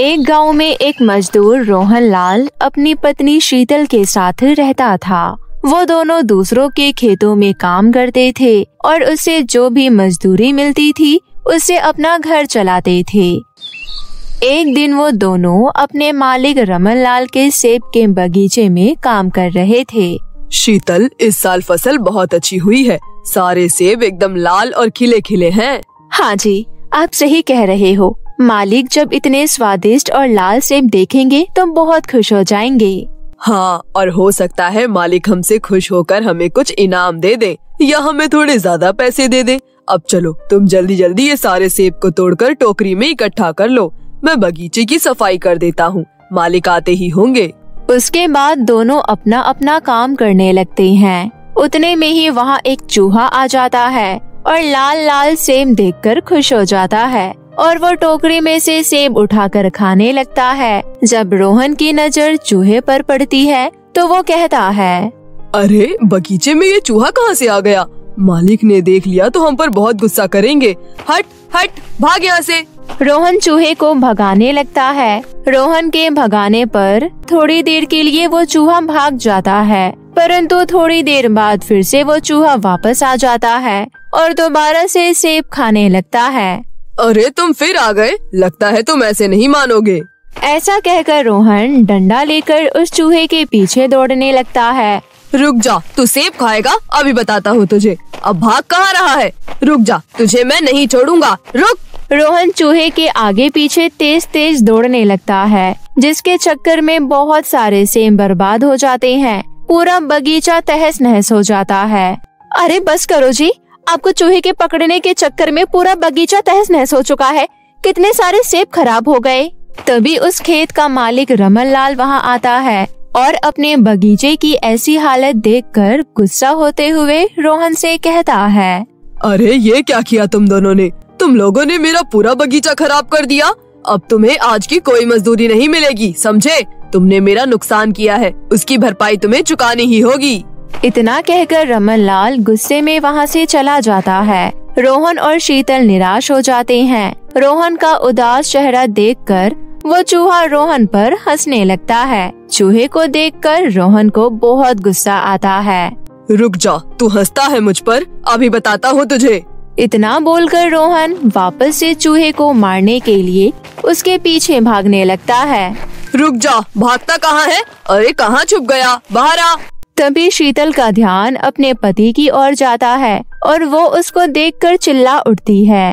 एक गांव में एक मजदूर रोहन लाल अपनी पत्नी शीतल के साथ रहता था। वो दोनों दूसरों के खेतों में काम करते थे और उससे जो भी मजदूरी मिलती थी उससे अपना घर चलाते थे। एक दिन वो दोनों अपने मालिक रमन लाल के सेब के बगीचे में काम कर रहे थे। शीतल, इस साल फसल बहुत अच्छी हुई है। सारे सेब एकदम लाल और खिले खिले हैं। हाँ जी, आप सही कह रहे हो। मालिक जब इतने स्वादिष्ट और लाल सेब देखेंगे तो बहुत खुश हो जाएंगे। हाँ, और हो सकता है मालिक हमसे खुश होकर हमें कुछ इनाम दे दे या हमें थोड़े ज्यादा पैसे दे दे। अब चलो, तुम जल्दी जल्दी ये सारे सेब को तोड़कर टोकरी में इकट्ठा कर लो। मैं बगीचे की सफाई कर देता हूँ, मालिक आते ही होंगे। उसके बाद दोनों अपना अपना काम करने लगते हैं। उतने में ही वहाँ एक चूहा आ जाता है और लाल लाल सेब देखकर खुश हो जाता है और वो टोकरी में से सेब उठाकर खाने लगता है। जब रोहन की नजर चूहे पर पड़ती है तो वो कहता है, अरे बगीचे में ये चूहा कहाँ से आ गया? मालिक ने देख लिया तो हम पर बहुत गुस्सा करेंगे। हट हट, भाग यहाँ से। रोहन चूहे को भगाने लगता है। रोहन के भगाने पर थोड़ी देर के लिए वो चूहा भाग जाता है, परंतु थोड़ी देर बाद फिर से वो चूहा वापस आ जाता है और दोबारा से सेब खाने लगता है। अरे तुम फिर आ गए, लगता है तुम ऐसे नहीं मानोगे। ऐसा कहकर रोहन डंडा लेकर उस चूहे के पीछे दौड़ने लगता है। रुक जा, तू सेब खाएगा, अभी बताता हूँ तुझे। अब भाग कहाँ रहा है? रुक जा, तुझे मैं नहीं छोड़ूंगा, रुक। रोहन चूहे के आगे पीछे तेज तेज दौड़ने लगता है, जिसके चक्कर में बहुत सारे सेब बर्बाद हो जाते हैं। पूरा बगीचा तहस नहस हो जाता है। अरे बस करो जी, आपको चूहे के पकड़ने के चक्कर में पूरा बगीचा तहस नहस हो चुका है। कितने सारे सेब खराब हो गए। तभी उस खेत का मालिक रमन लाल वहाँ आता है और अपने बगीचे की ऐसी हालत देखकर गुस्सा होते हुए रोहन से कहता है, अरे ये क्या किया तुम दोनों ने? तुम लोगों ने मेरा पूरा बगीचा खराब कर दिया। अब तुम्हें आज की कोई मजदूरी नहीं मिलेगी, समझे? तुमने मेरा नुकसान किया है, उसकी भरपाई तुम्हें चुकानी ही होगी। इतना कहकर रमन लाल गुस्से में वहाँ से चला जाता है। रोहन और शीतल निराश हो जाते हैं। रोहन का उदास चेहरा देखकर वो चूहा रोहन पर हंसने लगता है। चूहे को देखकर रोहन को बहुत गुस्सा आता है। रुक जा, तू हंसता है मुझ पर, अभी बताता हूँ तुझे। इतना बोलकर रोहन वापस से चूहे को मारने के लिए उसके पीछे भागने लगता है। रुक जा, भागता कहाँ है? अरे कहाँ छुप गया, बाहर आ। तभी शीतल का ध्यान अपने पति की ओर जाता है और वो उसको देखकर चिल्ला उठती है,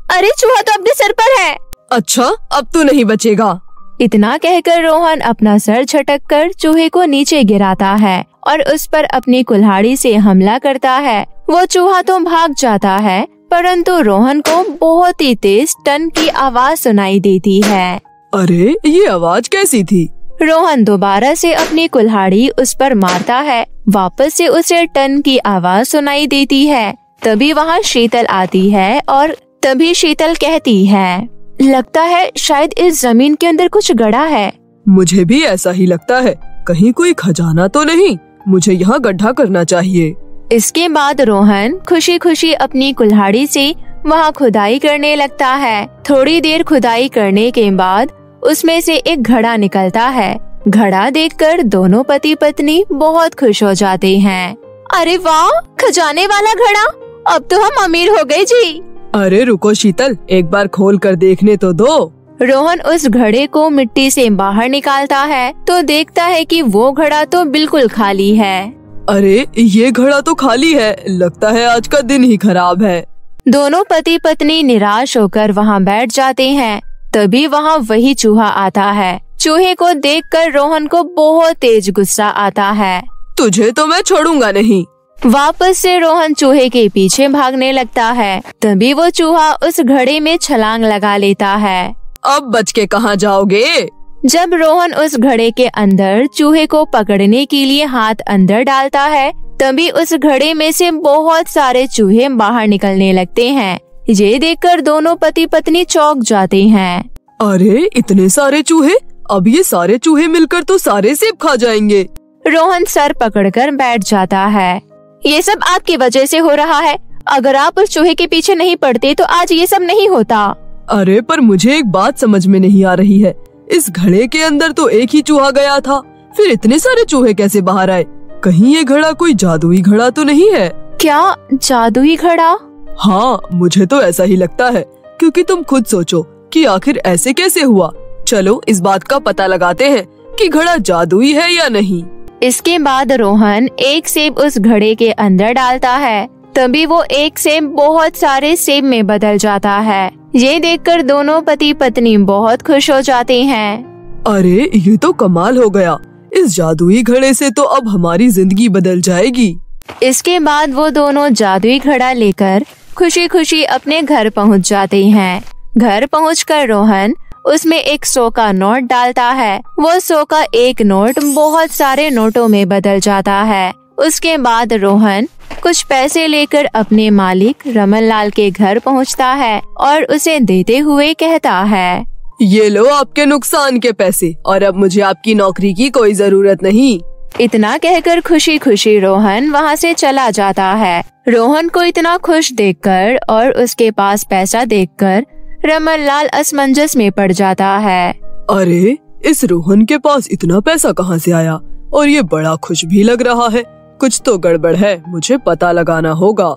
अरे चूहा तो अपने सर पर है। अच्छा, अब तू नहीं बचेगा। इतना कहकर रोहन अपना सर झटककर चूहे को नीचे गिराता है और उस पर अपनी कुल्हाड़ी से हमला करता है। वो चूहा तो भाग जाता है, परंतु रोहन को बहुत ही तेज टन की आवाज सुनाई देती है। अरे ये आवाज कैसी थी? रोहन दोबारा से अपनी कुल्हाड़ी उस पर मारता है। वापस से उसे टन की आवाज सुनाई देती है। तभी वहाँ शीतल आती है और तभी शीतल कहती है, लगता है शायद इस जमीन के अंदर कुछ गड़ा है। मुझे भी ऐसा ही लगता है, कहीं कोई खजाना तो नहीं। मुझे यहाँ गड्ढा करना चाहिए। इसके बाद रोहन खुशी खुशी अपनी कुल्हाड़ी से वहाँ खुदाई करने लगता है। थोड़ी देर खुदाई करने के बाद उसमें से एक घड़ा निकलता है। घड़ा देखकर दोनों पति पत्नी बहुत खुश हो जाते हैं। अरे वाह, खजाने वाला घड़ा, अब तो हम अमीर हो गए जी। अरे रुको शीतल, एक बार खोल कर देखने तो दो। रोहन उस घड़े को मिट्टी से बाहर निकालता है तो देखता है कि वो घड़ा तो बिल्कुल खाली है। अरे ये घड़ा तो खाली है, लगता है आज का दिन ही खराब है। दोनों पति पत्नी निराश होकर वहाँ बैठ जाते हैं। तभी वहाँ वही चूहा आता है। चूहे को देखकर रोहन को बहुत तेज गुस्सा आता है। तुझे तो मैं छोड़ूंगा नहीं। वापस से रोहन चूहे के पीछे भागने लगता है। तभी वो चूहा उस घड़े में छलांग लगा लेता है। अब बच के कहाँ जाओगे? जब रोहन उस घड़े के अंदर चूहे को पकड़ने के लिए हाथ अंदर डालता है, तभी उस घड़े में से बहुत सारे चूहे बाहर निकलने लगते हैं। ये देखकर दोनों पति पत्नी चौंक जाते हैं। अरे इतने सारे चूहे, अब ये सारे चूहे मिलकर तो सारे सेब खा जाएंगे। रोहन सर पकड़कर बैठ जाता है। ये सब आपकी वजह से हो रहा है। अगर आप उस चूहे के पीछे नहीं पड़ते तो आज ये सब नहीं होता। अरे पर मुझे एक बात समझ में नहीं आ रही है, इस घड़े के अंदर तो एक ही चूहा गया था, फिर इतने सारे चूहे कैसे बाहर आए? कहीं ये घड़ा कोई जादुई घड़ा तो नहीं है? क्या जादुई घड़ा? हाँ, मुझे तो ऐसा ही लगता है, क्योंकि तुम खुद सोचो कि आखिर ऐसे कैसे हुआ। चलो इस बात का पता लगाते हैं कि घड़ा जादुई है या नहीं। इसके बाद रोहन एक सेब उस घड़े के अंदर डालता है। तभी वो एक सेब बहुत सारे सेब में बदल जाता है। ये देखकर दोनों पति पत्नी बहुत खुश हो जाते हैं। अरे ये तो कमाल हो गया, इस जादुई घड़े से तो अब हमारी जिंदगी बदल जाएगी। इसके बाद वो दोनों जादुई घड़ा लेकर खुशी खुशी अपने घर पहुंच जाते हैं। घर पहुंचकर रोहन उसमें एक 100 का नोट डालता है। वो 100 का एक नोट बहुत सारे नोटों में बदल जाता है। उसके बाद रोहन कुछ पैसे लेकर अपने मालिक रमन लाल के घर पहुंचता है और उसे देते हुए कहता है, ये लो आपके नुकसान के पैसे, और अब मुझे आपकी नौकरी की कोई जरूरत नहीं। इतना कहकर खुशी खुशी रोहन वहाँ से चला जाता है। रोहन को इतना खुश देखकर और उसके पास पैसा देखकर रमन लाल असमंजस में पड़ जाता है। अरे इस रोहन के पास इतना पैसा कहाँ से आया, और ये बड़ा खुश भी लग रहा है। कुछ तो गड़बड़ है, मुझे पता लगाना होगा।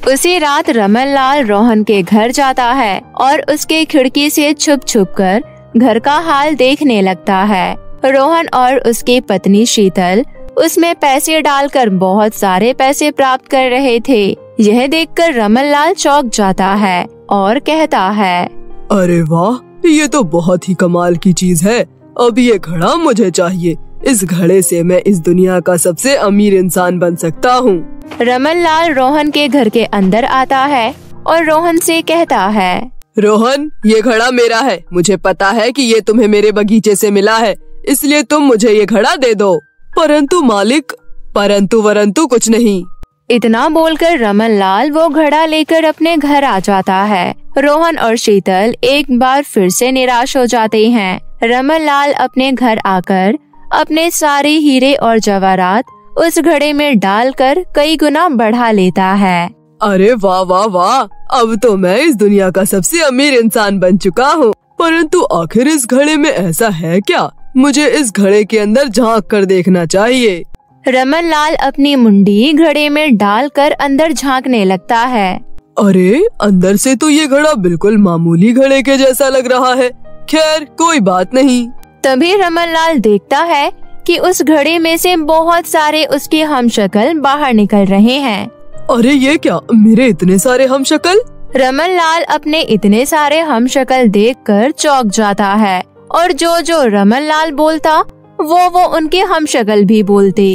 उसी रात रमन लाल रोहन के घर जाता है और उसके खिड़की से छुप छुप कर घर का हाल देखने लगता है। रोहन और उसकी पत्नी शीतल उसमें पैसे डालकर बहुत सारे पैसे प्राप्त कर रहे थे। यह देखकर रमन लाल चौंक जाता है और कहता है, अरे वाह, ये तो बहुत ही कमाल की चीज है। अब ये घड़ा मुझे चाहिए। इस घड़े से मैं इस दुनिया का सबसे अमीर इंसान बन सकता हूँ। रमन लाल रोहन के घर के अंदर आता है और रोहन से कहता है, रोहन, ये घड़ा मेरा है। मुझे पता है कि ये तुम्हें मेरे बगीचे से मिला है, इसलिए तुम मुझे ये घड़ा दे दो। परंतु मालिक, परंतु वरंतु कुछ नहीं। इतना बोलकर रमन लाल वो घड़ा लेकर अपने घर आ जाता है। रोहन और शीतल एक बार फिर से निराश हो जाते हैं। रमन लाल अपने घर आकर अपने सारे हीरे और जवाहरात उस घड़े में डालकर कई गुना बढ़ा लेता है। अरे वाह वाह वाह, अब तो मैं इस दुनिया का सबसे अमीर इंसान बन चुका हूँ। परंतु आखिर इस घड़े में ऐसा है क्या? मुझे इस घड़े के अंदर झांक कर देखना चाहिए। रमन लाल अपनी मुंडी घड़े में डालकर अंदर झांकने लगता है। अरे अंदर से तो ये घड़ा बिल्कुल मामूली घड़े के जैसा लग रहा है। खैर कोई बात नहीं। तभी रमन लाल देखता है कि उस घड़े में से बहुत सारे उसके हमशक्ल बाहर निकल रहे हैं। अरे ये क्या, मेरे इतने सारे हमशक्ल? रमन लाल अपने इतने सारे हमशक्ल देखकर चौंक जाता है और जो जो रमन लाल बोलता वो उनके हमशक्ल भी बोलते।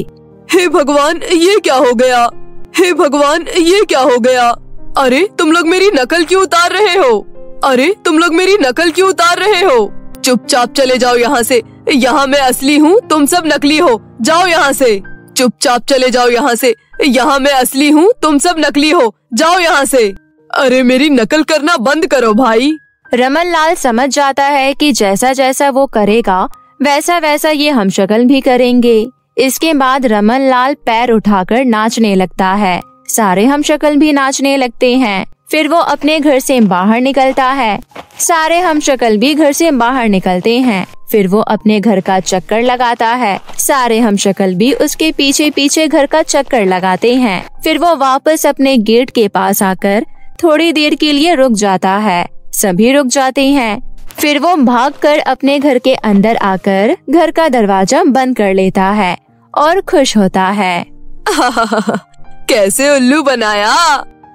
हे भगवान, ये क्या हो गया? हे भगवान, ये क्या हो गया? अरे तुम लोग मेरी नकल क्यों उतार रहे हो? अरे तुम लोग मेरी नकल क्यों उतार रहे हो? चुपचाप चले जाओ यहाँ से। यहाँ मैं असली हूँ, तुम सब नकली हो। जाओ यहाँ से। चुपचाप चले जाओ यहाँ से। यहाँ मैं असली हूँ, तुम सब नकली हो। जाओ यहाँ से। अरे मेरी नकल करना बंद करो भाई। रमन लाल समझ जाता है कि जैसा जैसा वो करेगा वैसा वैसा ये हमशक्ल भी करेंगे। इसके बाद रमन लाल पैर उठाकर नाचने लगता है। सारे हमशक्ल भी नाचने लगते हैं। फिर वो अपने घर से बाहर निकलता है। सारे हमशक्ल भी घर से बाहर निकलते हैं। फिर वो अपने घर का चक्कर लगाता है। सारे हमशक्ल भी उसके पीछे पीछे घर का चक्कर लगाते हैं। फिर वो वापस अपने गेट के पास आकर थोड़ी देर के लिए रुक जाता है। सभी रुक जाते हैं। फिर वो भागकर अपने घर के अंदर आकर घर का दरवाजा बंद कर लेता है और खुश होता है। कैसे उल्लू बनाया।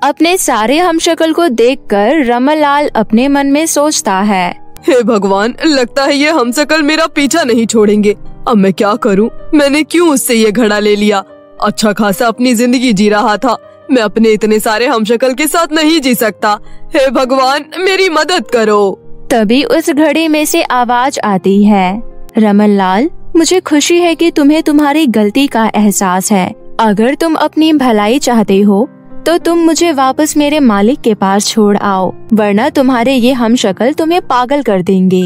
अपने सारे हमशक्ल को देखकर रमन लाल अपने मन में सोचता है, हे भगवान, लगता है ये हमशक्ल मेरा पीछा नहीं छोड़ेंगे। अब मैं क्या करूं? मैंने क्यों उससे ये घड़ा ले लिया? अच्छा खासा अपनी जिंदगी जी रहा था। मैं अपने इतने सारे हमशक्ल के साथ नहीं जी सकता। हे भगवान, मेरी मदद करो। तभी उस घड़े में से आवाज आती है, रमन लाल, मुझे खुशी है कि तुम्हें तुम्हारी गलती का एहसास है। अगर तुम अपनी भलाई चाहते हो तो तुम मुझे वापस मेरे मालिक के पास छोड़ आओ, वरना तुम्हारे ये हमशक्ल तुम्हें पागल कर देंगे।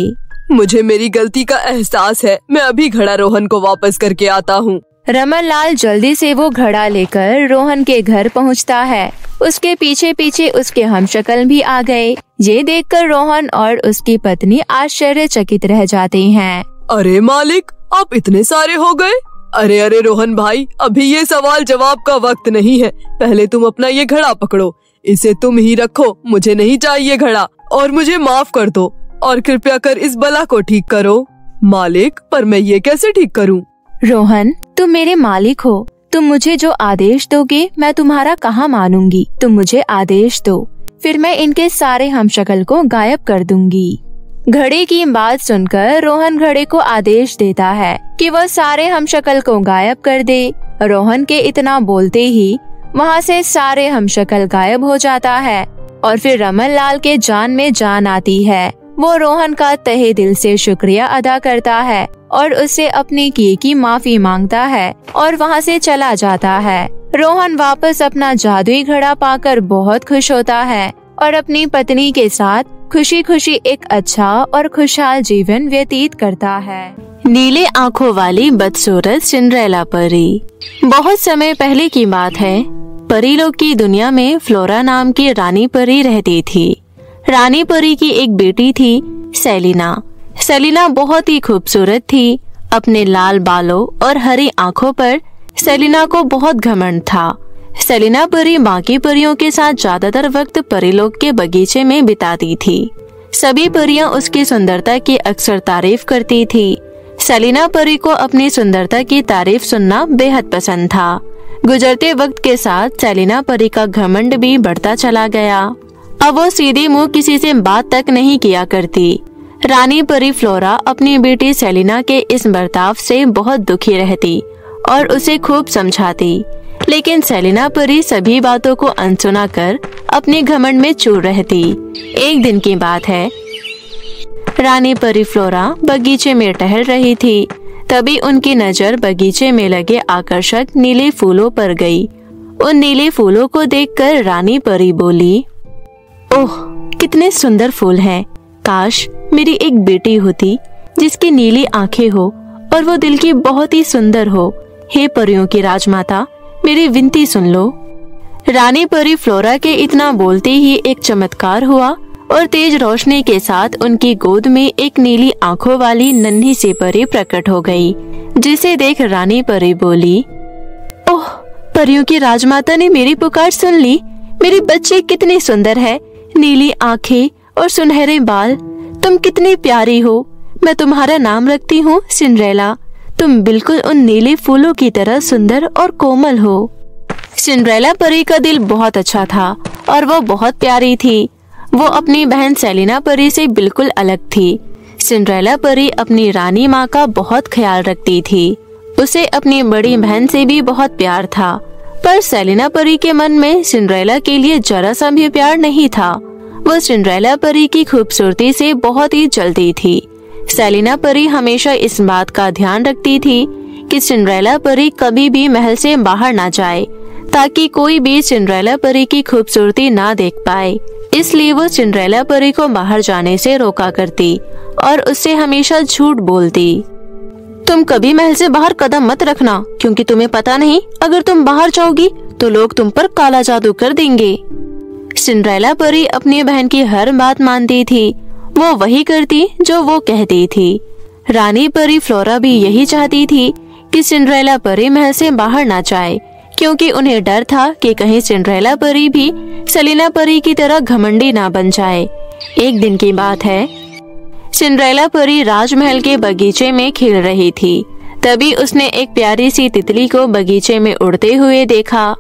मुझे मेरी गलती का एहसास है। मैं अभी घड़ा रोहन को वापस करके आता हूँ। रमन लाल जल्दी से वो घड़ा लेकर रोहन के घर पहुंचता है। उसके पीछे पीछे उसके हमशक्ल भी आ गए। ये देखकर रोहन और उसकी पत्नी आश्चर्यचकित रह जाते हैं। अरे मालिक, आप इतने सारे हो गए? अरे रोहन भाई, अभी ये सवाल जवाब का वक्त नहीं है। पहले तुम अपना ये घड़ा पकड़ो, इसे तुम ही रखो, मुझे नहीं चाहिए घड़ा। और मुझे माफ कर दो और कृपया कर इस बला को ठीक करो। मालिक, पर मैं ये कैसे ठीक करूं? रोहन, तुम मेरे मालिक हो। तुम मुझे जो आदेश दोगे मैं तुम्हारा कहाँ मानूंगी। तुम मुझे आदेश दो, फिर मैं इनके सारे हमशक्ल को गायब कर दूंगी। घड़े की बात सुनकर रोहन घड़े को आदेश देता है कि वह सारे हमशक्ल को गायब कर दे। रोहन के इतना बोलते ही वहाँ से सारे हमशक्ल गायब हो जाता है और फिर रमन लाल के जान में जान आती है। वो रोहन का तहे दिल से शुक्रिया अदा करता है और उससे अपने किए की माफी मांगता है और वहाँ से चला जाता है। रोहन वापस अपना जादुई घड़ा पाकर बहुत खुश होता है और अपनी पत्नी के साथ खुशी खुशी एक अच्छा और खुशहाल जीवन व्यतीत करता है। नीले आँखों वाली बदसूरत सिंड्रेला परी। बहुत समय पहले की बात है। परीलोक की दुनिया में फ्लोरा नाम की रानी परी रहती थी। रानी परी की एक बेटी थी, सेलिना। सेलिना बहुत ही खूबसूरत थी। अपने लाल बालों और हरी आँखों पर सेलिना को बहुत घमंड था। सेलिना परी बाकी परियों के साथ ज्यादातर वक्त परीलोक के बगीचे में बिताती थी। सभी परियां उसकी सुंदरता की अक्सर तारीफ करती थी। सेलिना परी को अपनी सुंदरता की तारीफ सुनना बेहद पसंद था। गुजरते वक्त के साथ सेलिना परी का घमंड भी बढ़ता चला गया। अब वो सीधे मुंह किसी से बात तक नहीं किया करती। रानी परी फ्लोरा अपनी बेटी सेलिना के इस बर्ताव से बहुत दुखी रहती और उसे खूब समझाती, लेकिन सेलिना परी सभी बातों को अनसुना कर अपने घमंड में चूर रहती। एक दिन की बात है, रानी परी फ्लोरा बगीचे में टहल रही थी। तभी उनकी नजर बगीचे में लगे आकर्षक नीले फूलों पर गई। उन नीले फूलों को देखकर रानी परी बोली, ओह, कितने सुंदर फूल हैं। काश मेरी एक बेटी होती जिसकी नीली आंखें हो और वो दिल की बहुत ही सुंदर हो। हे परियों की राजमाता, मेरी विनती सुन लो। रानी परी फ्लोरा के इतना बोलते ही एक चमत्कार हुआ और तेज रोशनी के साथ उनकी गोद में एक नीली आंखों वाली नन्ही सी परी प्रकट हो गई, जिसे देख रानी परी बोली, ओह, परियों की राजमाता ने मेरी पुकार सुन ली। मेरी बच्ची कितनी सुंदर है, नीली आंखें और सुनहरे बाल। तुम कितनी प्यारी हो। मैं तुम्हारा नाम रखती हूँ सिंड्रेला। तुम बिल्कुल उन नीले फूलों की तरह सुंदर और कोमल हो। सिंड्रेला परी का दिल बहुत अच्छा था और वो बहुत प्यारी थी। वो अपनी बहन सेलिना परी से बिल्कुल अलग थी। सिंड्रेला परी अपनी रानी माँ का बहुत ख्याल रखती थी। उसे अपनी बड़ी बहन से भी बहुत प्यार था, पर सेलिना परी के मन में सिंड्रेला के लिए जरा सा भी प्यार नहीं था। वो सिंड्रेला परी की खूबसूरती से बहुत ही जलती थी। सेलिना परी हमेशा इस बात का ध्यान रखती थी कि सिंड्रेला परी कभी भी महल से बाहर ना जाए, ताकि कोई भी सिंड्रेला परी की खूबसूरती ना देख पाए। इसलिए वो सिंड्रेला परी को बाहर जाने से रोका करती और उससे हमेशा झूठ बोलती। तुम कभी महल से बाहर कदम मत रखना, क्योंकि तुम्हें पता नहीं, अगर तुम बाहर जाओगी तो लोग तुम पर काला जादू कर देंगे। सिंड्रेला परी अपनी बहन की हर बात मानती थी। वो वही करती जो वो कहती थी। रानी परी फ्लोरा भी यही चाहती थी कि सिंड्रेला परी महल से बाहर ना जाए, क्योंकि उन्हें डर था कि कहीं सिंड्रेला परी भी सेलिना परी की तरह घमंडी ना बन जाए। एक दिन की बात है, सिंड्रेला परी राजमहल के बगीचे में खेल रही थी। तभी उसने एक प्यारी सी तितली को बगीचे में उड़ते हुए देखा।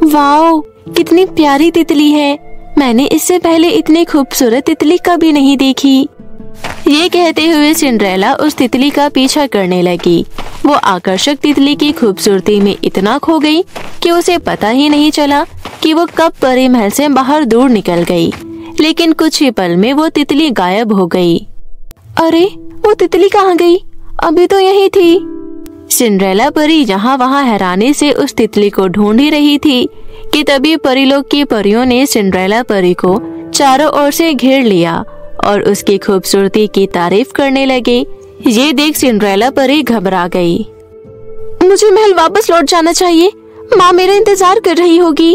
वाओ, कितनी प्यारी तितली है। मैंने इससे पहले इतनी खूबसूरत तितली कभी नहीं देखी। ये कहते हुए सिंड्रेला उस तितली का पीछा करने लगी। वो आकर्षक तितली की खूबसूरती में इतना खो गई कि उसे पता ही नहीं चला कि वो कब परी महल से बाहर दूर निकल गई। लेकिन कुछ ही पल में वो तितली गायब हो गई। अरे, वो तितली कहाँ गई? अभी तो यही थी। सिंड्रेला परी यहाँ वहाँ हैरानी से उस तितली को ढूंढ ही रही थी कि तभी परीलोक की परियों ने सिंड्रेला परी को चारों ओर से घेर लिया और उसकी खूबसूरती की तारीफ करने लगे। ये देख सिंड्रेला परी घबरा गई। मुझे महल वापस लौट जाना चाहिए। माँ मेरा इंतजार कर रही होगी।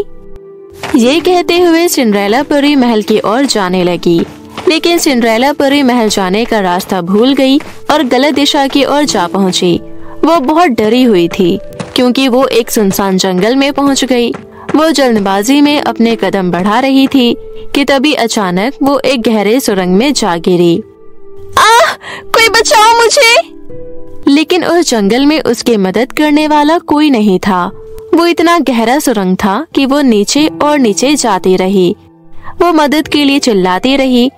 ये कहते हुए सिंड्रेला परी महल की ओर जाने लगी, लेकिन सिंड्रेला परी महल जाने का रास्ता भूल गई और गलत दिशा की ओर जा पहुंची। वो बहुत डरी हुई थी क्योंकि वो एक सुनसान जंगल में पहुंच गई। वो जल्दबाजी में अपने कदम बढ़ा रही थी कि तभी अचानक वो एक गहरे सुरंग में जा गिरी। कोई बचाओ मुझे! लेकिन उस जंगल में उसकी मदद करने वाला कोई नहीं था। वो इतना गहरा सुरंग था कि वो नीचे और नीचे जाती रही। वो मदद के लिए चिल्लाती रही,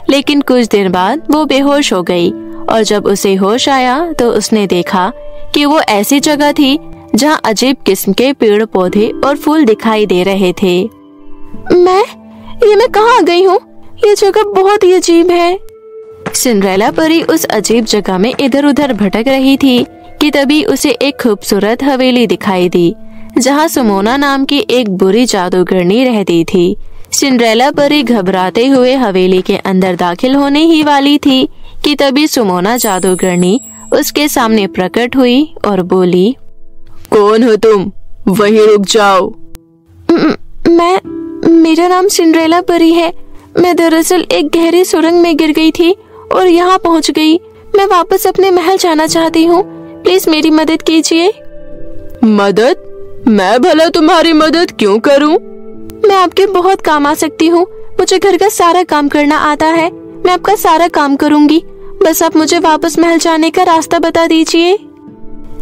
लेकिन कुछ देर बाद वो बेहोश हो गई और जब उसे होश आया तो उसने देखा कि वो ऐसी जगह थी जहाँ अजीब किस्म के पेड़ पौधे और फूल दिखाई दे रहे थे। मैं कहाँ आ गई हूँ? ये जगह बहुत ही अजीब है। सिंड्रेला परी उस अजीब जगह में इधर उधर भटक रही थी कि तभी उसे एक खूबसूरत हवेली दिखाई दी जहाँ सुमोना नाम की एक बुरी जादूगरनी रहती थी। सिंड्रेला परी घबराते हुए हवेली के अंदर दाखिल होने ही वाली थी कि तभी सुमोना जादूगरनी उसके सामने प्रकट हुई और बोली, कौन हो तुम? वहीं रुक जाओ। मेरा नाम सिंड्रेला परी है। मैं दरअसल एक गहरी सुरंग में गिर गई थी और यहाँ पहुँच गई। मैं वापस अपने महल जाना चाहती हूँ। प्लीज मेरी मदद कीजिए। मदद? मैं भला तुम्हारी मदद क्यों करूँ? मैं आपके बहुत काम आ सकती हूँ। मुझे घर का सारा काम करना आता है। मैं आपका सारा काम करूँगी। बस आप मुझे वापस महल जाने का रास्ता बता दीजिए।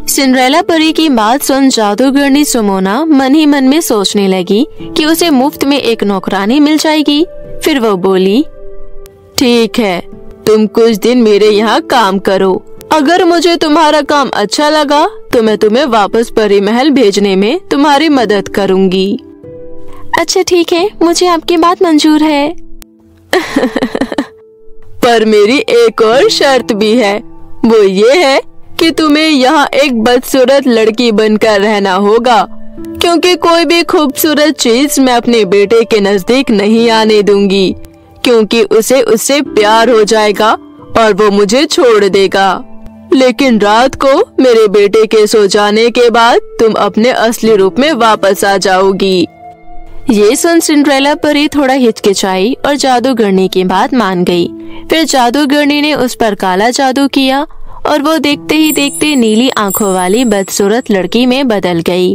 सिंड्रेला परी की बात सुन जादूगरनी सुमोना मन ही मन में सोचने लगी कि उसे मुफ्त में एक नौकरानी मिल जाएगी। फिर वो बोली, ठीक है, तुम कुछ दिन मेरे यहाँ काम करो। अगर मुझे तुम्हारा काम अच्छा लगा तो मैं तुम्हें वापस परी महल भेजने में तुम्हारी मदद करूँगी। अच्छा ठीक है, मुझे आपकी बात मंजूर है। पर मेरी एक और शर्त भी है। वो ये है कि तुम्हें यहाँ एक बदसूरत लड़की बनकर रहना होगा, क्योंकि कोई भी खूबसूरत चीज मैं अपने बेटे के नजदीक नहीं आने दूंगी, क्योंकि उसे उससे प्यार हो जाएगा और वो मुझे छोड़ देगा। लेकिन रात को मेरे बेटे के सो जाने के बाद तुम अपने असली रूप में वापस आ जाओगी। ये सुन सिंड्रेला परी थोड़ा हिचकिचाई और जादूगरनी की बात मान गई। फिर जादूगरनी ने उस पर काला जादू किया और वो देखते ही देखते नीली आंखों वाली बदसूरत लड़की में बदल गई।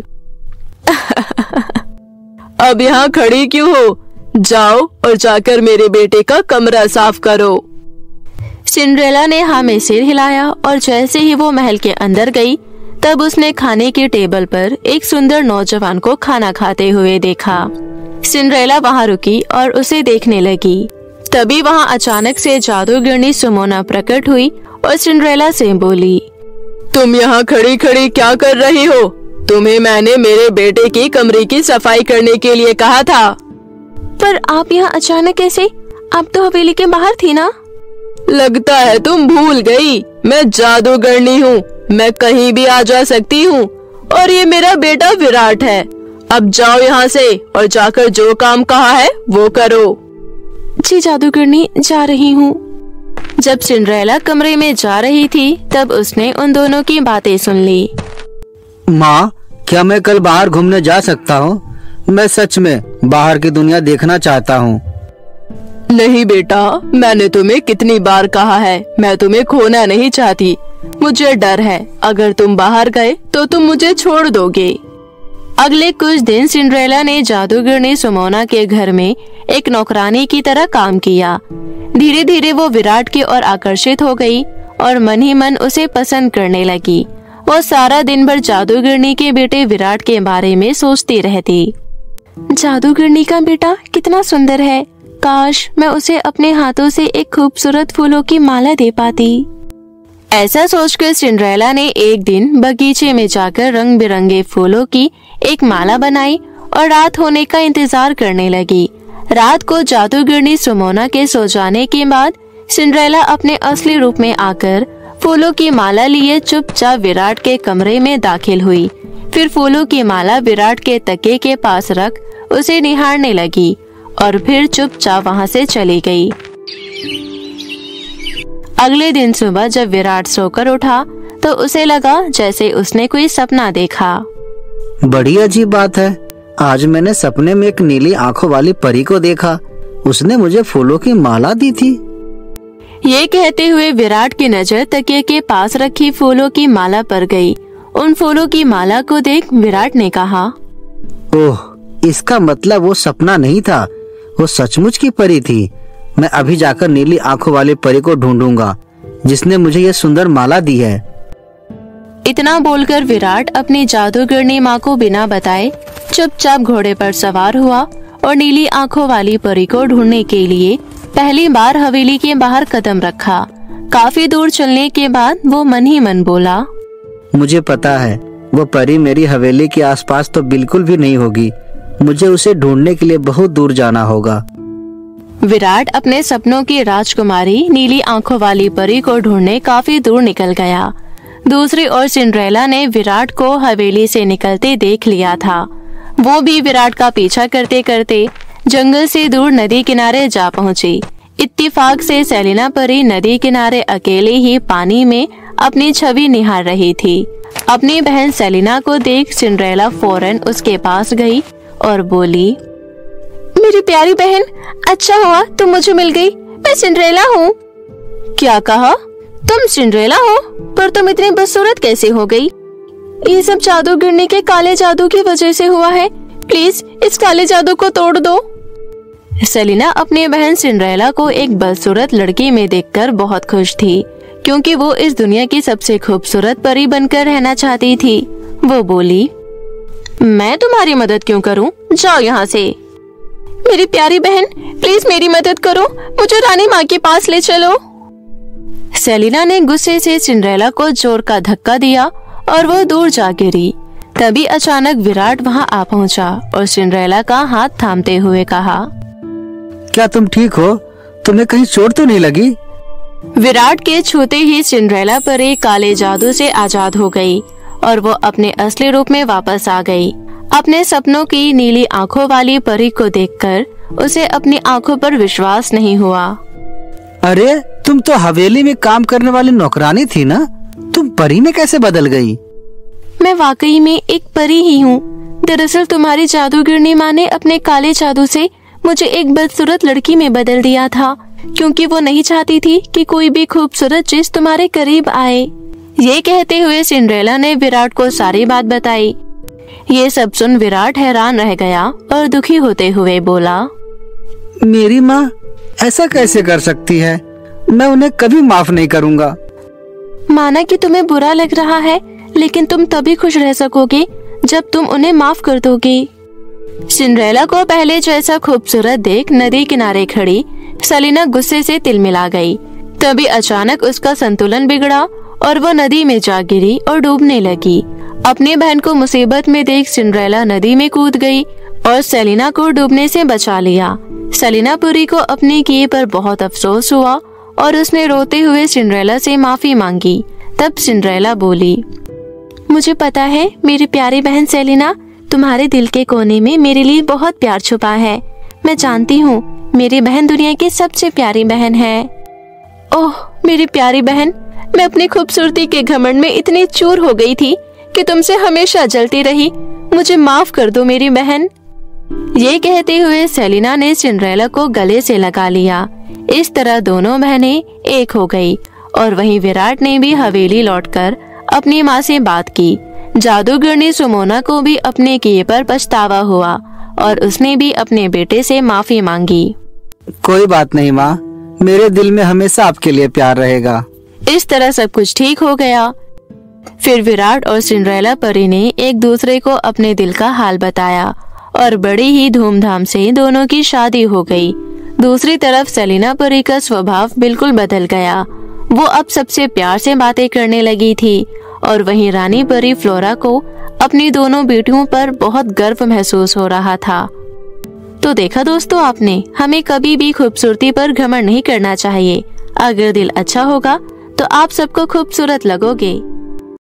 अब यहाँ खड़ी क्यों हो? जाओ और जाकर मेरे बेटे का कमरा साफ करो। सिंड्रेला ने हाँ में सिर हिलाया और जैसे ही वो महल के अंदर गई तब उसने खाने के टेबल पर एक सुंदर नौजवान को खाना खाते हुए देखा। सिंड्रेला वहाँ रुकी और उसे देखने लगी। तभी वहाँ अचानक से जादूगरनी सुमोना प्रकट हुई और सिंड्रेला से बोली, तुम यहाँ खड़ी खड़ी क्या कर रही हो? तुम्हें मैंने मेरे बेटे की कमरे की सफाई करने के लिए कहा था। पर आप यहाँ अचानक कैसे? आप तो हवेली के बाहर थी ना? लगता है तुम भूल गई। मैं जादूगरनी हूँ, मैं कहीं भी आ जा सकती हूँ और ये मेरा बेटा विराट है। अब जाओ यहाँ से और जाकर जो काम कहा है वो करो। जी जादूगरनी, जा रही हूँ। जब सिंड्रेला कमरे में जा रही थी तब उसने उन दोनों की बातें सुन ली। माँ, क्या मैं कल बाहर घूमने जा सकता हूँ? मैं सच में बाहर की दुनिया देखना चाहता हूँ। नहीं बेटा, मैंने तुम्हें कितनी बार कहा है, मैं तुम्हें खोना नहीं चाहती। मुझे डर है अगर तुम बाहर गए तो तुम मुझे छोड़ दोगे। अगले कुछ दिन सिंड्रेला ने जादूगरनी सुमोना के घर में एक नौकरानी की तरह काम किया। धीरे धीरे वो विराट की ओर आकर्षित हो गई और मन ही मन उसे पसंद करने लगी। वो सारा दिन भर जादूगरनी के बेटे विराट के बारे में सोचती रहती। जादूगरनी का बेटा कितना सुंदर है। काश मैं उसे अपने हाथों से एक खूबसूरत फूलों की माला दे पाती। ऐसा सोचकर सिंड्रेला ने एक दिन बगीचे में जाकर रंग बिरंगे फूलों की एक माला बनाई और रात होने का इंतजार करने लगी। रात को जादूगरनी सुमोना के सो जाने के बाद सिंड्रेला अपने असली रूप में आकर फूलों की माला लिए चुपचाप विराट के कमरे में दाखिल हुई। फिर फूलों की माला विराट के तकिए के पास रख उसे निहारने लगी और फिर चुपचाप वहाँ से चली गई। अगले दिन सुबह जब विराट सोकर उठा तो उसे लगा जैसे उसने कोई सपना देखा। बड़ी अजीब बात है, आज मैंने सपने में एक नीली आंखों वाली परी को देखा। उसने मुझे फूलों की माला दी थी। ये कहते हुए विराट की नजर तकिए के पास रखी फूलों की माला पर गई। उन फूलों की माला को देख विराट ने कहा, ओह, इसका मतलब वो सपना नहीं था, वो सचमुच की परी थी। मैं अभी जाकर नीली आंखों वाली परी को ढूंढूंगा जिसने मुझे ये सुंदर माला दी है। इतना बोलकर विराट अपनी जादूगरनी माँ को बिना बताए चुपचाप घोड़े पर सवार हुआ और नीली आंखों वाली परी को ढूंढने के लिए पहली बार हवेली के बाहर कदम रखा। काफी दूर चलने के बाद वो मन ही मन बोला, मुझे पता है वो परी मेरी हवेली के आसपास तो बिल्कुल भी नहीं होगी। मुझे उसे ढूंढने के लिए बहुत दूर जाना होगा। विराट अपने सपनों की राजकुमारी नीली आंखों वाली परी को ढूंढने काफी दूर निकल गया। दूसरी ओर सिंड्रेला ने विराट को हवेली से निकलते देख लिया था। वो भी विराट का पीछा करते करते जंगल से दूर नदी किनारे जा पहुंची। इत्तेफाक से सेलिना परी नदी किनारे अकेले ही पानी में अपनी छवि निहार रही थी। अपनी बहन सेलिना को देख सिंड्रेला फौरन उसके पास गई और बोली, मेरी प्यारी बहन, अच्छा हुआ तुम मुझे मिल गई। मैं सिंड्रेला हूँ। क्या कहा? तुम सिंड्रेला हो? पर तुम इतनी बदसूरत कैसे हो गई? ये सब जादूगरनी के काले जादू की वजह से हुआ है। प्लीज इस काले जादू को तोड़ दो। सेलिना अपनी बहन सिंड्रेला को एक बदसूरत लड़की में देखकर बहुत खुश थी, क्योंकि वो इस दुनिया की सबसे खूबसूरत परी बनकर रहना चाहती थी। वो बोली, मैं तुम्हारी मदद क्यों करूं? जाओ यहाँ से। मेरी प्यारी बहन, प्लीज मेरी मदद करो, मुझे रानी माँ के पास ले चलो। सेलिना ने गुस्से से सिंड्रेला को जोर का धक्का दिया और वो दूर जा गिरी। तभी अचानक विराट वहाँ आ पहुँचा और सिंड्रेला का हाथ थामते हुए कहा, क्या तुम ठीक हो? तुम्हें कहीं चोट तो नहीं लगी? विराट के छूते ही सिंड्रेला परी काले जादू से आजाद हो गई और वो अपने असली रूप में वापस आ गई। अपने सपनों की नीली आंखों वाली परी को देखकर उसे अपनी आंखों पर विश्वास नहीं हुआ। अरे, तुम तो हवेली में काम करने वाली नौकरानी थी ना? तुम परी में कैसे बदल गई? मैं वाकई में एक परी ही हूँ। दरअसल तुम्हारी जादूगरनी माँ ने अपने काले जादू से मुझे एक बदसूरत लड़की में बदल दिया था, क्योंकि वो नहीं चाहती थी कि कोई भी खूबसूरत चीज तुम्हारे करीब आए। ये कहते हुए सिंड्रेला ने विराट को सारी बात बताई। ये सब सुन विराट हैरान रह गया और दुखी होते हुए बोला, मेरी माँ ऐसा कैसे कर सकती है? मैं उन्हें कभी माफ नहीं करूँगा। माना कि तुम्हें बुरा लग रहा है, लेकिन तुम तभी खुश रह सकोगे जब तुम उन्हें माफ कर दोगे। सिंड्रेला को पहले जैसा खूबसूरत देख नदी किनारे खड़ी सेलिना गुस्से से तिलमिला गई। तभी अचानक उसका संतुलन बिगड़ा और वो नदी में जा गिरी और डूबने लगी। अपनी बहन को मुसीबत में देख सिंड्रेला नदी में कूद गई और सेलिना को डूबने से बचा लिया। सेलिना परी को अपने किए पर बहुत अफसोस हुआ और उसने रोते हुए सिंड्रेला से माफी मांगी। तब सिंड्रेला बोली, मुझे पता है मेरी प्यारी बहन सेलिना, तुम्हारे दिल के कोने में मेरे लिए बहुत प्यार छुपा है। मैं जानती हूँ मेरी बहन दुनिया की सबसे प्यारी बहन है। ओह मेरी प्यारी बहन, मैं अपनी खूबसूरती के घमंड में इतनी चूर हो गई थी कि तुमसे हमेशा जलती रही। मुझे माफ कर दो मेरी बहन। ये कहते हुए सेलिना ने सिंड्रेला को गले से लगा लिया। इस तरह दोनों बहनें एक हो गई और वहीं विराट ने भी हवेली लौटकर अपनी माँ से बात की। जादूगरनी सुमोना को भी अपने किए पर पछतावा हुआ और उसने भी अपने बेटे से माफी मांगी। कोई बात नहीं माँ, मेरे दिल में हमेशा आपके लिए प्यार रहेगा। इस तरह सब कुछ ठीक हो गया। फिर विराट और सिंड्रेला परी ने एक दूसरे को अपने दिल का हाल बताया और बड़ी ही धूमधाम से दोनों की शादी हो गई। दूसरी तरफ सेलिना परी का स्वभाव बिल्कुल बदल गया। वो अब सबसे प्यार से बातें करने लगी थी और वहीं रानी परी फ्लोरा को अपनी दोनों बेटियों पर बहुत गर्व महसूस हो रहा था। तो देखा दोस्तों आपने, हमें कभी भी खूबसूरती पर घमंड नहीं करना चाहिए। अगर दिल अच्छा होगा तो आप सबको खूबसूरत लगोगे।